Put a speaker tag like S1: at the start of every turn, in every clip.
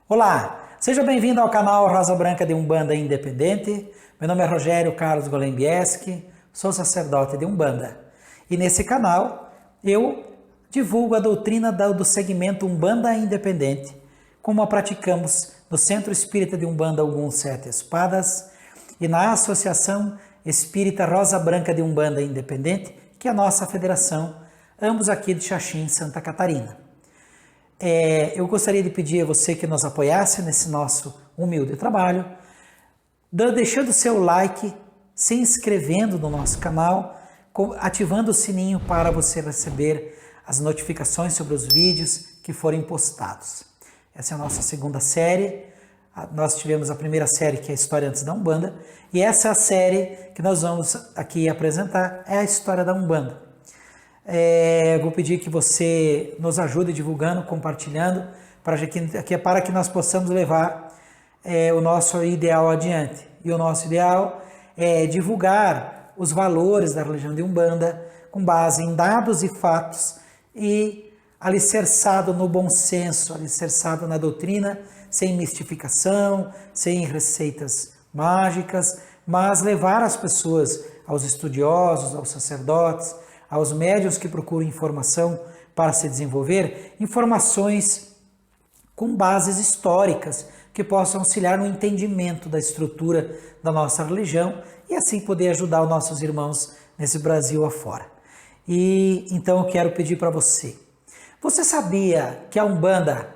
S1: Olá, seja bem-vindo ao canal Rosa Branca de Umbanda Independente. Meu nome é Rogério Carlos Golembieski, sou sacerdote de Umbanda. E nesse canal eu divulgo a doutrina do segmento Umbanda Independente, como a praticamos no Centro Espírita de Umbanda Ogum Sete Espadas e na Associação Espírita Rosa Branca de Umbanda Independente, que é a nossa federação, ambos aqui de Xaxim, Santa Catarina. Eu gostaria de pedir a você que nos apoiasse nesse nosso humilde trabalho, deixando seu like, se inscrevendo no nosso canal, ativando o sininho para você receber as notificações sobre os vídeos que forem postados. Essa é a nossa segunda série. Nós tivemos a primeira série, que é a História Antes da Umbanda, e essa série que nós vamos aqui apresentar é a História da Umbanda. Vou pedir que você nos ajude divulgando, compartilhando, para que nós possamos levar o nosso ideal adiante. E o nosso ideal é divulgar os valores da religião de Umbanda com base em dados e fatos e alicerçado no bom senso, alicerçado na doutrina, sem mistificação, sem receitas mágicas, mas levar as pessoas, aos estudiosos, aos sacerdotes, aos médiuns que procuram informação para se desenvolver, informações com bases históricas que possam auxiliar no entendimento da estrutura da nossa religião e assim poder ajudar os nossos irmãos nesse Brasil afora. E então eu quero pedir para você. Você sabia que a Umbanda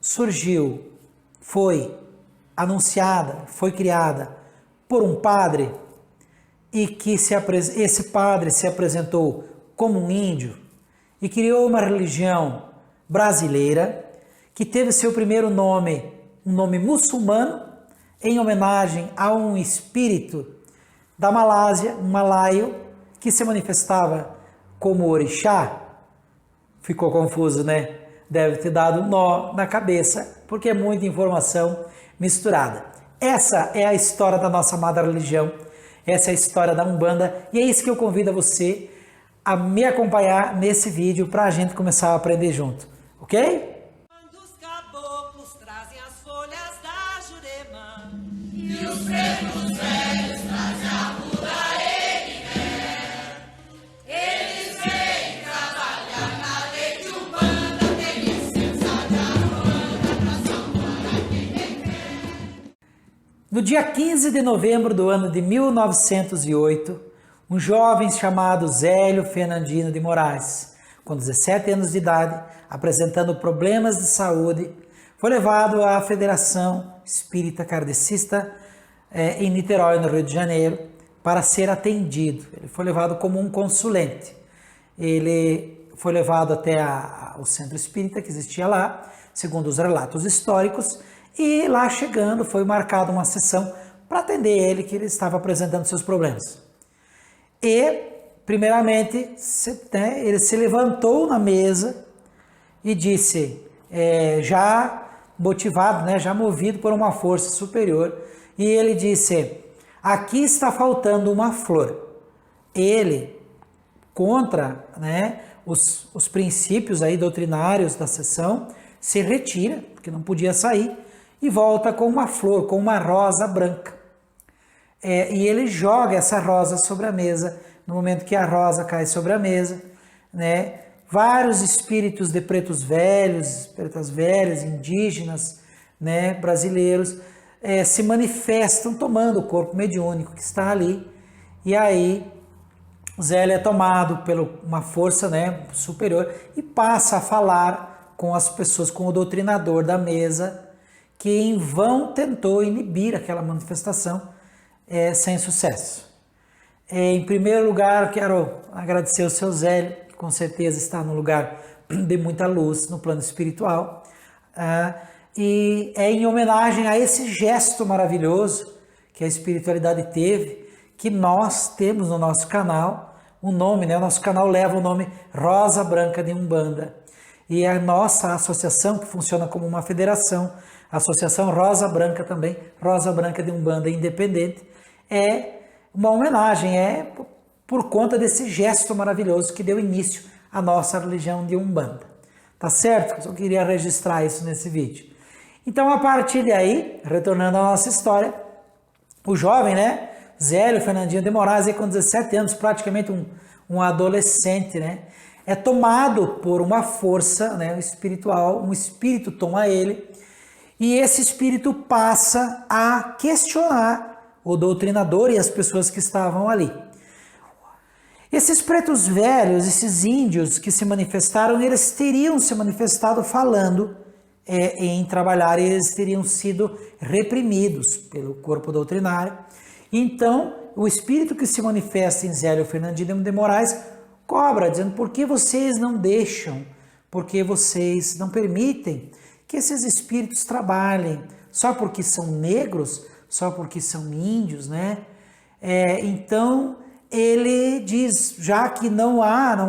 S1: surgiu, foi anunciada, foi criada por um padre e que esse padre se apresentou como um índio e criou uma religião brasileira que teve seu primeiro nome, um nome muçulmano, em homenagem a um espírito da Malásia, um malaio, que se manifestava como orixá? Ficou confuso, né? Deve ter dado um nó na cabeça, porque é muita informação misturada. Essa é a história da nossa amada religião. Essa é a história da Umbanda e é isso que eu convido a você a me acompanhar nesse vídeo para a gente começar a aprender junto, ok?
S2: Quando os caboclos trazem as folhas da Jurema e os pretos velhos trazem a muda eles vêm trabalhar na lei de Umbanda, tem licença da Umbanda pra salvar quem quer.
S1: No dia 15 de novembro do ano de 1908, um jovem chamado Zélio Fernandino de Moraes, com 17 anos de idade, apresentando problemas de saúde, foi levado à Federação Espírita Kardecista em Niterói, no Rio de Janeiro, para ser atendido. Ele foi levado como um consulente. Ele foi levado até o centro espírita que existia lá, segundo os relatos históricos, e lá chegando foi marcada uma sessão para atender ele, que ele estava apresentando seus problemas. E, primeiramente, ele se levantou na mesa e disse, já motivado, já movido por uma força superior, e ele disse, aqui está faltando uma flor. Ele, contra os princípios aí doutrinários da sessão, se retira, porque não podia sair, e volta com uma flor, com uma rosa branca. E ele joga essa rosa sobre a mesa. No momento que a rosa cai sobre a mesa, vários espíritos de pretos velhos, pretas velhas, indígenas, brasileiros, se manifestam tomando o corpo mediúnico que está ali. E aí Zélio é tomado por uma força superior e passa a falar com as pessoas, com o doutrinador da mesa, que em vão tentou inibir aquela manifestação sem sucesso. Em primeiro lugar, quero agradecer ao seu Zélio, que com certeza está num lugar de muita luz no plano espiritual, e é em homenagem a esse gesto maravilhoso que a espiritualidade teve, que nós temos no nosso canal, o nome, o nosso canal leva o nome Rosa Branca de Umbanda, e a nossa associação, que funciona como uma federação, a Associação Rosa Branca também, Rosa Branca de Umbanda Independente, é uma homenagem, por conta desse gesto maravilhoso que deu início à nossa religião de Umbanda. Tá certo? Eu só queria registrar isso nesse vídeo. Então, a partir daí, retornando à nossa história, o jovem, né, Zélio Fernandinho de Moraes, aí com 17 anos, praticamente um adolescente, né, é tomado por uma força, né, espiritual, um espírito toma ele, e esse espírito passa a questionar o doutrinador e as pessoas que estavam ali. Esses pretos velhos, esses índios que se manifestaram, eles teriam se manifestado falando em trabalhar, e eles teriam sido reprimidos pelo corpo doutrinário. Então, o espírito que se manifesta em Zélio Fernandinho de Moraes cobra, dizendo: por que vocês não deixam, por que vocês não permitem que esses espíritos trabalhem? Só porque são negros, só porque são índios, né? Então, ele diz, já que não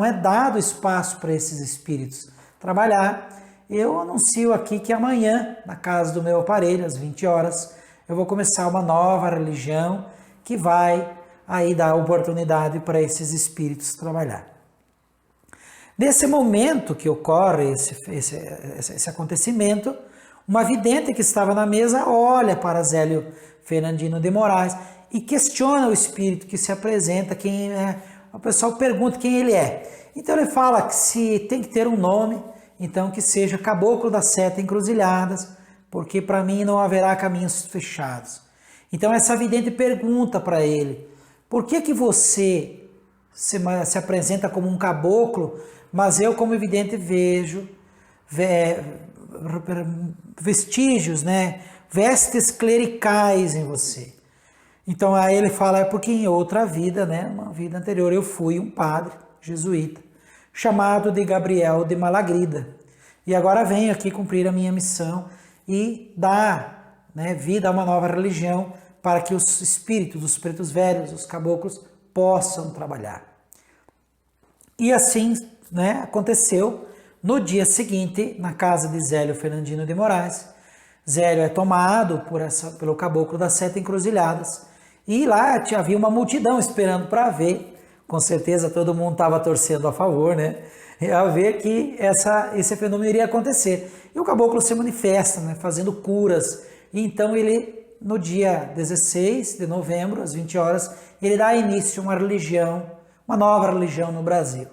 S1: é dado espaço para esses espíritos trabalhar, eu anuncio aqui que amanhã, na casa do meu aparelho, às 20 horas, eu vou começar uma nova religião que vai aí dar oportunidade para esses espíritos trabalhar. Nesse momento que ocorre esse acontecimento, uma vidente que estava na mesa olha para Zélio Fernandinho de Moraes e questiona o espírito que se apresenta, o pessoal pergunta quem ele é. Então ele fala que se tem que ter um nome, então que seja Caboclo das Sete Encruzilhadas, porque para mim não haverá caminhos fechados. Então essa vidente pergunta para ele: por que você se apresenta como um caboclo, mas eu como vidente vejo vestígios, né, vestes clericais em você? Então aí ele fala: é porque em outra vida, né, uma vida anterior, eu fui um padre jesuíta chamado de Gabriel de Malagrida, e agora venho aqui cumprir a minha missão e dar, né, vida a uma nova religião para que os espíritos, os pretos velhos, os caboclos possam trabalhar. E assim, né, aconteceu. No dia seguinte, na casa de Zélio Fernandinho de Moraes, Zélio é tomado pelo Caboclo das Sete Encruzilhadas, e lá havia uma multidão esperando para ver. Com certeza todo mundo estava torcendo a favor, né? A ver que esse fenômeno iria acontecer. E o caboclo se manifesta, né, fazendo curas. E então ele, no dia 16 de novembro, às 20 horas, ele dá início a uma nova religião no Brasil.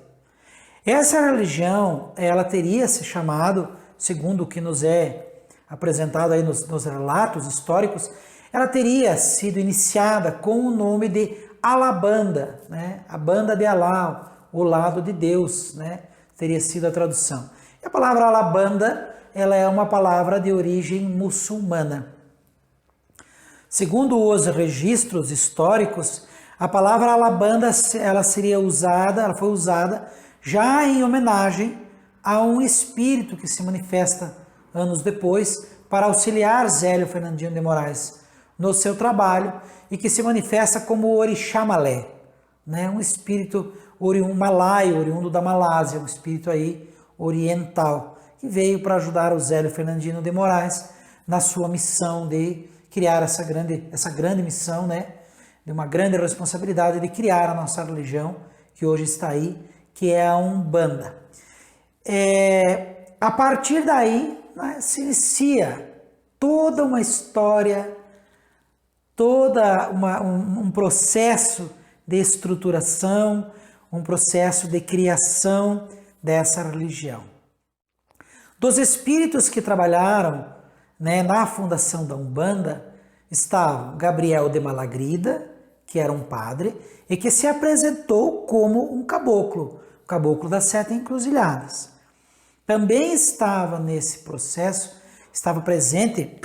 S1: Essa religião, ela teria se chamado, segundo o que nos é apresentado aí nos relatos históricos, ela teria sido iniciada com o nome de Alabanda, né? A banda de Alá, o lado de Deus, né? Teria sido a tradução. E a palavra Alabanda, ela é uma palavra de origem muçulmana. Segundo os registros históricos, a palavra Alabanda, ela foi usada já em homenagem a um espírito que se manifesta anos depois para auxiliar Zélio Fernandinho de Moraes no seu trabalho, e que se manifesta como Orixamalé, né? Um espírito malaio, oriundo da Malásia, um espírito aí oriental, que veio para ajudar o Zélio Fernandinho de Moraes na sua missão de criar essa grande missão, né? De uma grande responsabilidade de criar a nossa religião, que hoje está aí, que é a Umbanda. A partir daí, né, se inicia toda uma história, um processo de estruturação, um processo de criação dessa religião. Dos espíritos que trabalharam, né, na fundação da Umbanda, estavam Gabriel de Malagrida, que era um padre, e que se apresentou como um caboclo, o Caboclo das Sete Encruzilhadas. Também estava nesse processo, estava presente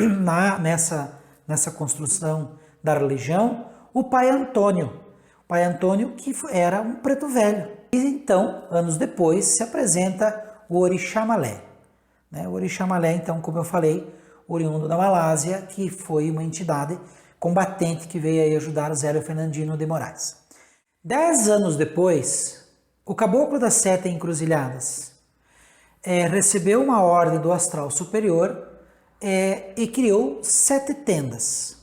S1: nessa construção da religião, o Pai Antônio. O Pai Antônio, que era um preto velho. E então, anos depois, se apresenta o Orixamalé. O Orixamalé, então, como eu falei, oriundo da Malásia, que foi uma entidade combatente que veio aí ajudar Zélio Fernandinho de Moraes. 10 anos depois, o Caboclo das Sete Encruzilhadas recebeu uma ordem do astral superior e criou 7 tendas.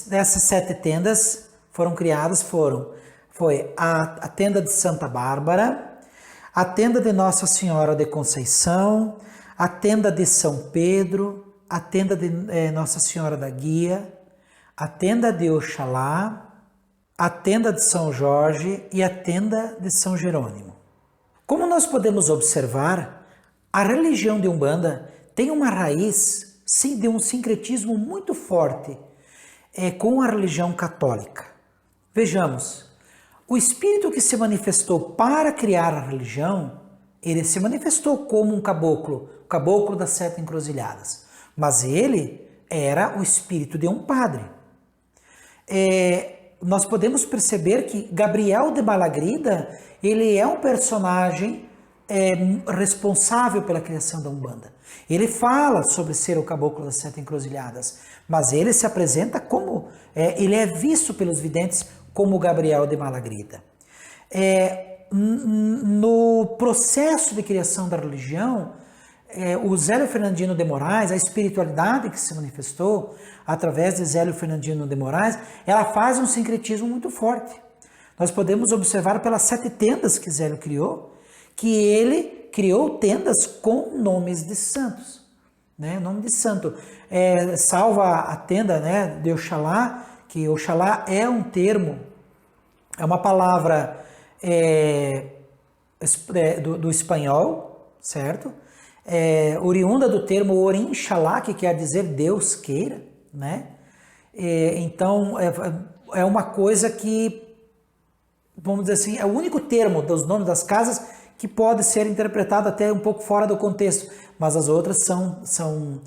S1: Dessas 7 tendas foram criadas, foi a tenda de Santa Bárbara, a tenda de Nossa Senhora de Conceição, a tenda de São Pedro, a tenda de Nossa Senhora da Guia, a tenda de Oxalá, a tenda de São Jorge e a tenda de São Jerônimo. Como nós podemos observar, a religião de Umbanda tem uma raiz de um sincretismo muito forte com a religião católica. Vejamos, o espírito que se manifestou para criar a religião, ele se manifestou como um caboclo, o caboclo das 7 encruzilhadas, mas ele era o espírito de um padre. Nós podemos perceber que Gabriel de Malagrida, ele é um personagem responsável pela criação da Umbanda. Ele fala sobre ser o caboclo das 7 encruzilhadas, mas ele se apresenta como, ele é visto pelos videntes como Gabriel de Malagrida. No processo de criação da religião, o Zélio Fernandino de Moraes, a espiritualidade que se manifestou através de Zélio Fernandino de Moraes, ela faz um sincretismo muito forte. Nós podemos observar pelas 7 tendas que Zélio criou, que ele criou tendas com nomes de santos, né? Nome de santo. Salva a tenda, né, de Oxalá, que Oxalá é um termo, é uma palavra do espanhol, certo? Oriunda do termo Orinxalá, que quer dizer Deus queira, né? Então, é uma coisa que, vamos dizer assim, é o único termo dos nomes das casas que pode ser interpretado até um pouco fora do contexto, mas as outras são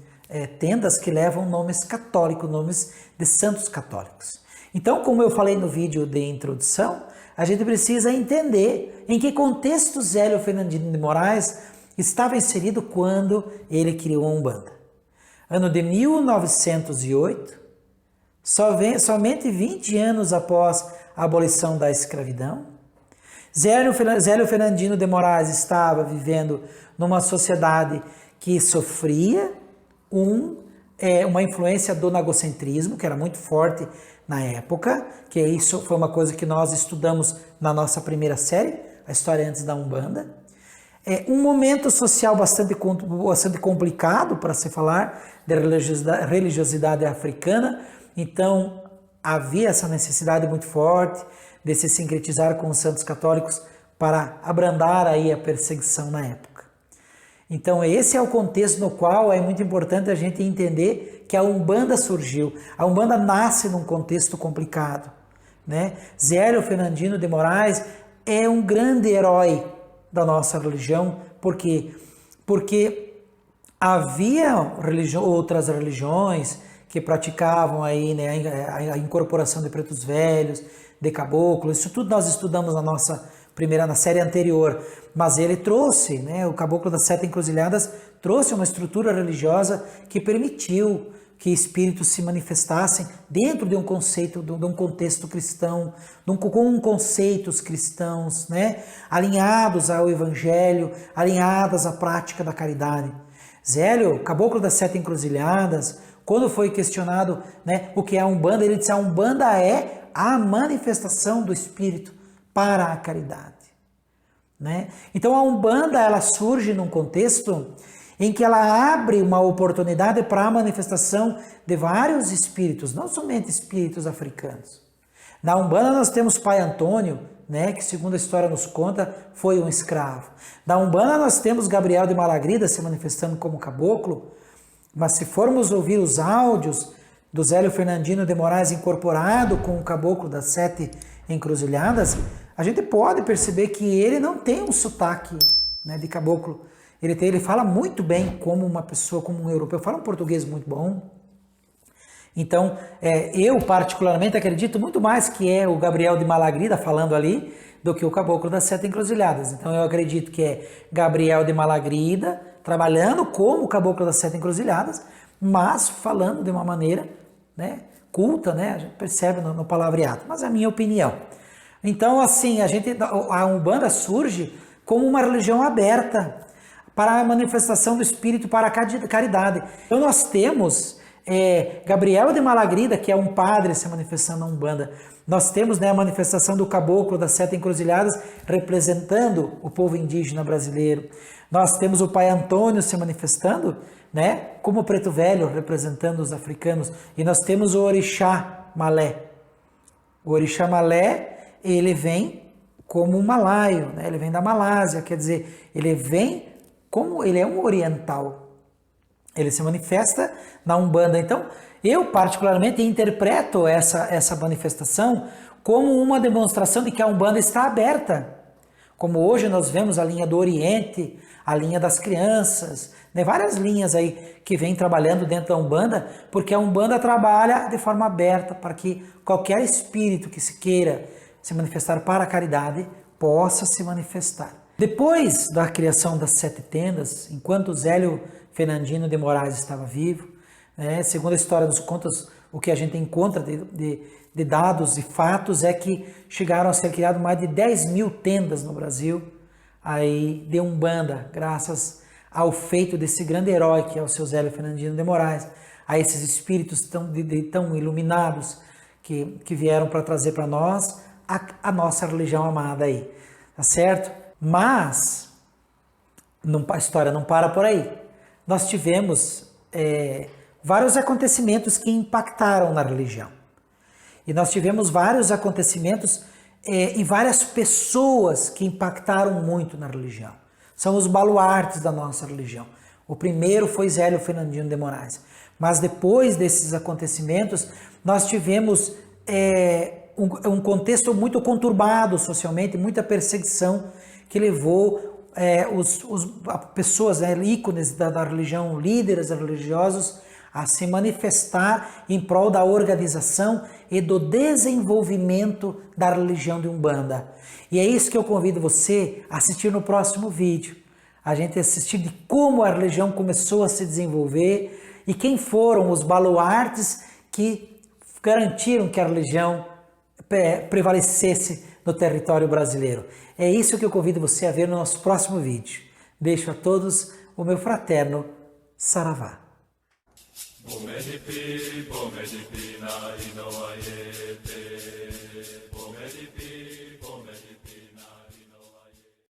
S1: tendas que levam nomes católicos, nomes de santos católicos. Então, como eu falei no vídeo de introdução, a gente precisa entender em que contexto Zélio Fernandino de Moraes estava inserido quando ele criou a Umbanda. Ano de 1908, somente 20 anos após a abolição da escravidão, Zélio Fernandino de Moraes estava vivendo numa sociedade que sofria uma influência do nagocentrismo, que era muito forte na época, que isso foi uma coisa que nós estudamos na nossa primeira série, a história antes da Umbanda. Um momento social bastante complicado para se falar de religiosidade africana, então havia essa necessidade muito forte de se sincretizar com os santos católicos para abrandar aí a perseguição na época. Então esse é o contexto no qual é muito importante a gente entender que a Umbanda surgiu. A Umbanda nasce num contexto complicado, né? Zélio Fernandino de Moraes é um grande herói da nossa religião, porque havia outras religiões que praticavam aí, né, a incorporação de pretos velhos, de caboclo, isso tudo nós estudamos na série anterior, mas ele trouxe, né, o caboclo das 7 encruzilhadas trouxe uma estrutura religiosa que permitiu que espíritos se manifestassem dentro de um conceito, de um contexto cristão, com conceitos cristãos, né, alinhados ao evangelho, alinhados à prática da caridade. Zélio, caboclo das 7 encruzilhadas, quando foi questionado, né, o que é a Umbanda, ele disse: a Umbanda é a manifestação do Espírito para a caridade, né? Então a Umbanda, ela surge num contexto em que ela abre uma oportunidade para a manifestação de vários espíritos, não somente espíritos africanos. Na Umbanda nós temos Pai Antônio, né, que segundo a história nos conta, foi um escravo. Na Umbanda nós temos Gabriel de Malagrida se manifestando como caboclo, mas se formos ouvir os áudios do Zélio Fernandino de Moraes incorporado com o caboclo das 7 encruzilhadas, a gente pode perceber que ele não tem um sotaque, né, de caboclo. Ele fala muito bem como uma pessoa, como um europeu, fala um português muito bom. Então, eu particularmente acredito muito mais que é o Gabriel de Malagrida falando ali do que o caboclo das 7 encruzilhadas. Então, eu acredito que é Gabriel de Malagrida trabalhando como o caboclo das 7 encruzilhadas, mas falando de uma maneira, né, culta, né, a gente percebe no palavreado, mas é a minha opinião. Então, assim, a Umbanda surge como uma religião aberta para a manifestação do Espírito, para a caridade. Então nós temos Gabriel de Malagrida, que é um padre se manifestando na Umbanda. Nós temos, né, a manifestação do caboclo das 7 encruzilhadas representando o povo indígena brasileiro. Nós temos o Pai Antônio se manifestando né? Como o preto velho representando os africanos. E nós temos o orixá Malé. O orixá Malé, ele vem como um malaio, né? Ele vem da Malásia, quer dizer, ele vem como ele é um oriental. Ele se manifesta na Umbanda. Então, eu particularmente interpreto essa manifestação como uma demonstração de que a Umbanda está aberta. Como hoje nós vemos a linha do Oriente, a linha das crianças, né? Várias linhas aí que vêm trabalhando dentro da Umbanda, porque a Umbanda trabalha de forma aberta para que qualquer espírito que se queira se manifestar para a caridade possa se manifestar. Depois da criação das 7 tendas, enquanto Zélio Fernandino de Moraes estava vivo, né, segundo a história dos contos, o que a gente encontra de dados e fatos é que chegaram a ser criadas mais de 10.000 tendas no Brasil, aí de Umbanda, graças ao feito desse grande herói que é o seu Zélio Fernandino de Moraes, a esses espíritos tão iluminados que vieram para trazer para nós a nossa religião amada aí, tá certo? Mas a história não para por aí. Nós tivemos vários acontecimentos que impactaram na religião. E nós tivemos vários acontecimentos e várias pessoas que impactaram muito na religião. São os baluartes da nossa religião. O primeiro foi Zélio Fernandino de Moraes. Mas depois desses acontecimentos, nós tivemos um contexto muito conturbado socialmente, muita perseguição que levou pessoas, ícones da religião, líderes religiosos, a se manifestar em prol da organização e do desenvolvimento da religião de Umbanda. E é isso que eu convido você a assistir no próximo vídeo. A gente assistir de como a religião começou a se desenvolver e quem foram os baluartes que garantiram que a religião prevalecesse no território brasileiro. É isso que eu convido você a ver no nosso próximo vídeo. Deixo a todos o meu fraterno Saravá.
S3: Pomedipi, pomedipi, na inoayete. Pomedipi, pomedipi.